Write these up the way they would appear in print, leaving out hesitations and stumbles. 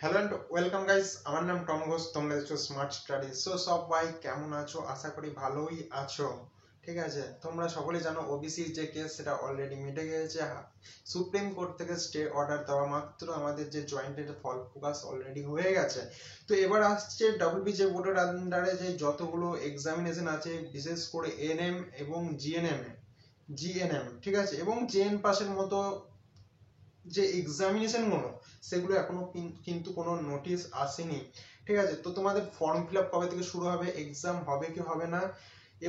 Hello and welcome guys, আমার নাম Tom Ghosh. তোমরা দেখছো স্মার্ট স্টাডি। সো সবাই কেমন আছো? আশা করি ভালোই আছো। ঠিক আছে, তোমরা সকলেই জানো ওবিসির যে কেস সেটা অলরেডি মিটে গিয়েছে। সুপ্রিম কোর্ট থেকে স্টে অর্ডার দেওয়া মাত্র আমাদের যে জয়েন্টের ফল ফোকাস অলরেডি হয়ে গেছে। তো এবার আসছে ডাব্লিউবি যে বোর্ডের আন্ডারে যে যতগুলো এক্সামিনেশন আছে, বিশেষ করে এনএম এবং জিএনএম, ঠিক আছে, এবং জেএন পাসের মতো যে এক্সামিনেশন গুলো সেগুলো এখনো কিন্তু কোনো নোটিশ আসেনি। ঠিক আছে, তো তোমাদের ফর্ম ফিল আপ কবে থেকে শুরু হবে, এক্সাম হবে কি হবে না,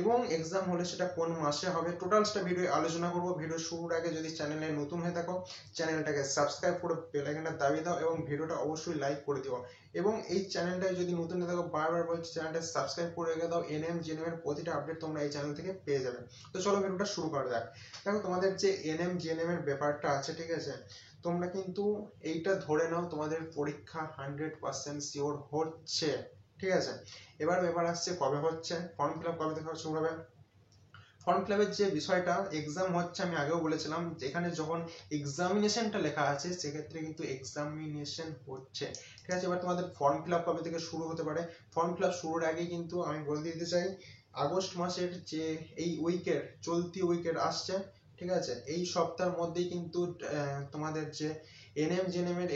এবং এক্সাম হলে সেটা কোন মাসে হবে, টোটালসটা ভিডিও আলোচনা করব। ভিডিও শুরুর আগে যদি চ্যানেলে নতুন হয়ে থাকো, চ্যানেলটাকে সাবস্ক্রাইব করে বেল আইকনটা দাবিয়ে দাও এবং ভিডিওটা অবশ্যই লাইক করে দিও। এবং এই চ্যানেলটায় যদি নতুন হয়ে থাকো, বারবার বলছি চ্যানেলটা সাবস্ক্রাইব করে রেখে দাও। এনএম জিএনএম এর প্রতিটা আপডেট তোমরা এই চ্যানেল থেকে পেয়ে যাবে। তো চলো ভিডিওটা শুরু করা যাক। দেখো, তোমাদের যে এনএম জিএনএম এর ব্যাপারটা আছে, ঠিক আছে, তোমরা কিন্তু এইটা ধরে নাও তোমাদের পরীক্ষা 100% শিওর হচ্ছে। ঠিক আছে, এবার ব্যাপার আসছে কবে হচ্ছে, ফর্ম ফিল আপ কবে থেকে শুরু হবে। ফর্ম ফিল আপের যে বিষয়টা, এক্সাম হচ্ছে আমি আগেও বলেছিলাম, যেখানে যখন এক্সামিনেশনটা লেখা আছে সেক্ষেত্রে কিন্তু এক্সামিনেশন হচ্ছে। ঠিক আছে, এবার তোমাদের ফর্ম ফিল আপ কবে থেকে শুরু হতে পারে। ফর্ম ফিল আপ শুরুর আগে কিন্তু আমি বলে দিতে চাই, আগস্ট মাসের যে এই উইকের চলতি উইকের আসছে, ঠিক আছে, এই সপ্তাহের মধ্যেই কিন্তু তোমাদের যে এনএম জেএনএম এর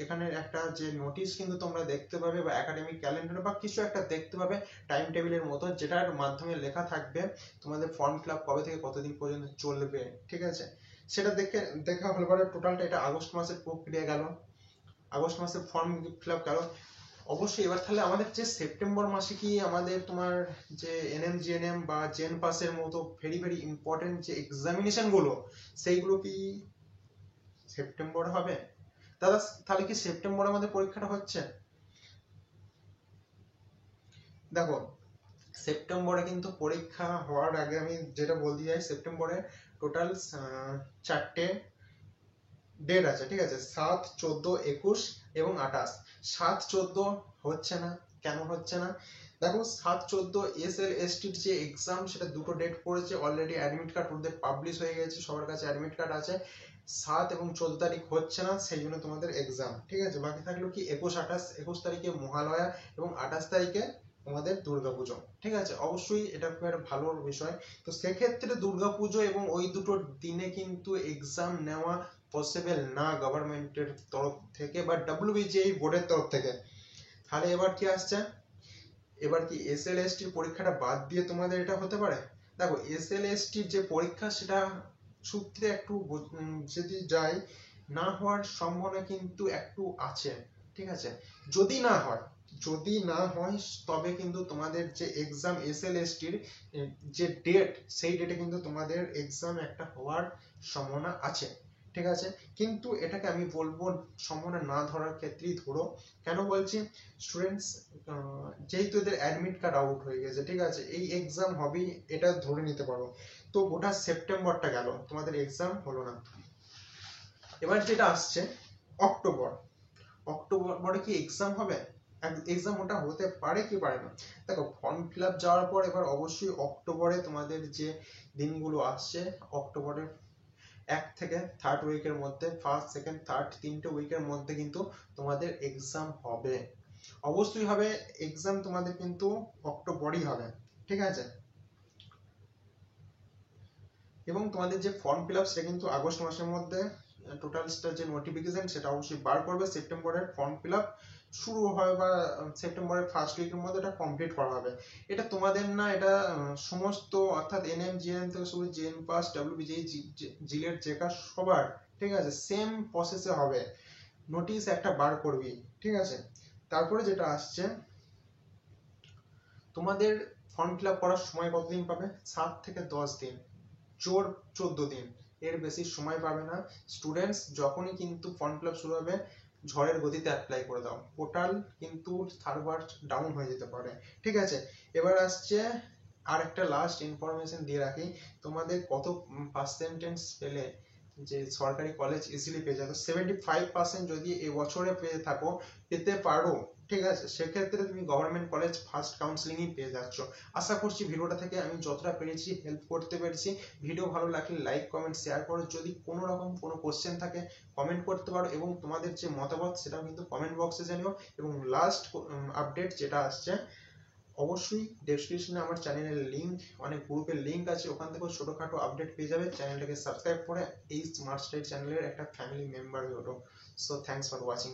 এখানে একটা যে নোটিশ কিন্তু তোমরা দেখতে পাবে, বা একাডেমিক ক্যালেন্ডার বা কিছু একটা দেখতে পাবে টাইম টেবিলের মতো, যেটার মাধ্যমে লেখা থাকবে তোমাদের ফর্ম ফিল আপ কবে থেকে কতদিন পর্যন্ত চলবে। ঠিক আছে, সেটা দেখা হলে পরে টোটালটা এটা আগস্ট মাসের প্রক্রিয়া গেল, আগস্ট মাসের ফর্ম ফিল আপ গেল। অবশ্যই এবার তাহলে আমাদের যে সেপ্টেম্বর মাসে কি আমাদের তোমার যে এনএম জিএনএম বা জেন পাসের মতো ভেরি ভেরি ইম্পর্টেন্ট যে এক্সামিনেশন গুলো, সেইগুলো কি সেপ্টেম্বরে হবে? দাদা, তাহলে কি সেপ্টেম্বরে আমাদের পরীক্ষাটা হচ্ছে? দেখো, সেপ্টেম্বরে কিন্তু পরীক্ষা হওয়ার আগে আমি যেটা বলতে চাই, সেপ্টেম্বরে টোটাল 4টে ডেট আছে। ঠিক আছে, 7, 14, 21 এবং 28। 7, 14 হচ্ছে না, কেন হচ্ছে না? দেখো, 7, 14 SL/ST যে এক্সাম, সেটা দুটো ডেট পড়েছে অলরেডি, অ্যাডমিট কার্ড ওদের পাবলিশ হয়ে গেছে, সবার কাছে অ্যাডমিট কার্ড আছে। 7 এবং 14 তারিখ হচ্ছে না, সেই জন্য তোমাদের এক্সাম। ঠিক আছে, বাকি থাকলো কি 21, 28। 21 তারিখে মহালয়া এবং 28 তারিখে আমাদের দুর্গাপুজো। ঠিক আছে, অবশ্যই এটা খুব একটা ভালো বিষয়। তো সেক্ষেত্রে দুর্গাপুজো এবং ওই দুটো দিনে কিন্তু এক্সাম নেওয়া পসিবল না গভর্নমেন্টের তরফ থেকে বা ডাব্লিউবিজিএই বোর্ডের তরফ থেকে। তাহলে এবার কি আসছে, এবার কি SL/ST পরীক্ষাটা বাদ দিয়ে তোমাদের এটা হতে পারে? দেখো, SL/ST যে পরীক্ষা সেটা সূত্রে একটু যদি যাই, না হওয়ার সম্ভাবনা কিন্তু একটু আছে। ঠিক আছে, যদি না হয়, যদি না হয় তবে কিন্তু তোমাদের যে এক্সাম SL/STর যে ডেট, সেই ডেটে কিন্তু তোমাদের এক্সাম একটা হওয়ার সম্ভাবনা আছে। ঠিক আছে, কিন্তু এটাকে আমি বলবো সম্ভাবনা না ধরার ক্ষেত্রেই ধরো। কেন বলছি, স্টুডেন্টস যেহেতু এদের অ্যাডমিট কার্ড আউট হয়ে গেছে, ঠিক আছে, এই এক্সাম হবেই এটা ধরে নিতে পারো। তো গোটা সেপ্টেম্বরটা গেল, তোমাদের এক্সাম হলো না। এবার যেটা আসছে অক্টোবর, অক্টোবরে কি এক্সাম হবে? এক্সাম ওটা হতে পারে কি পারে না। দেখো, ফর্ম ফিল আপ যাওয়ার পর এবার অবশ্যই অক্টোবরে তোমাদের যে দিনগুলো আসছে, অক্টোবরের 1 থেকে 3rd উইকের মধ্যে, ফার্স্ট সেকেন্ড থার্ড 3টে উইকের মধ্যে কিন্তু তোমাদের এক্সাম হবে। অবশ্যই হবে এক্সাম, তোমাদের কিন্তু অক্টোবরই হবে। ঠিক আছে, এবং তোমাদের যে ফর্ম ফিল আপ সেটা কিন্তু আগস্ট মাসের মধ্যে টোটালসটা যে নোটিফিকেশন সেটা অবশ্যই বার করবে। সেপ্টেম্বরের ফর্ম ফিল আপ শুরু হয় বা সেপ্টেম্বরের ফার্স্ট উইকের মধ্যে এটা কমপ্লিট করা হবে। এটা তোমাদের না, এটা সমস্ত অর্থাৎ এনএম জিএনএম থেকে শুরু জেএন পাস ডাব্লিউবিজিএই জিলেট জেকা সবার, ঠিক আছে, সেম প্রসেসে হবে। নোটিশ একটা বার করবি। ঠিক আছে, তারপরে যেটা আসছে, তোমাদের ফর্ম ফিল আপ করার সময় কতদিন পাবে? 7 থেকে 10 দিন, জোর 14 দিন, এর বেশি সময় পাবে না। স্টুডেন্টস যখনই কিন্তু ফর্ম ফিল আপ শুরু হবে, ঝড়ের গতিতে অ্যাপ্লাই করে দাও, পোর্টাল কিন্তু সার্ভার ডাউন হয়ে যেতে পারে। ঠিক আছে, এবার আসছে আর একটা লাস্ট ইনফরমেশন দিয়ে রাখি, তোমাদের কত পার্সেন্টেজ পেলে যে সরকারি কলেজ ইজিলি পেয়ে যাবে। 75% যদি এবছরে পেতে পারো, ঠিক আছে, সেক্ষেত্রে তুমি গভর্নমেন্ট কলেজ ফার্স্ট কাউন্সিলিংই পেয়ে যাচ্ছ। আশা করছি ভিডিওটা থেকে আমি যতটা পেরেছি হেল্প করতে পেরেছি। ভিডিও ভালো লাগলে লাইক কমেন্ট শেয়ার করো। যদি কোনো রকম কোনো কোশ্চেন থাকে কমেন্ট করতে পারো, এবং তোমাদের যে মতামত সেটাও কিন্তু কমেন্ট বক্সে জানিও। এবং লাস্ট আপডেট যেটা আসছে, অবশ্যই ডেসক্রিপশনে আমার চ্যানেলের লিঙ্ক, অনেক গ্রুপের লিঙ্ক আছে, ওখান থেকেও ছোটখাটো আপডেট পেয়ে যাবে। চ্যানেলটাকে সাবস্ক্রাইব করে এই স্মার্ট স্টাডি চ্যানেলের একটা ফ্যামিলি মেম্বার হয়ে ওঠো। So thanks for watching.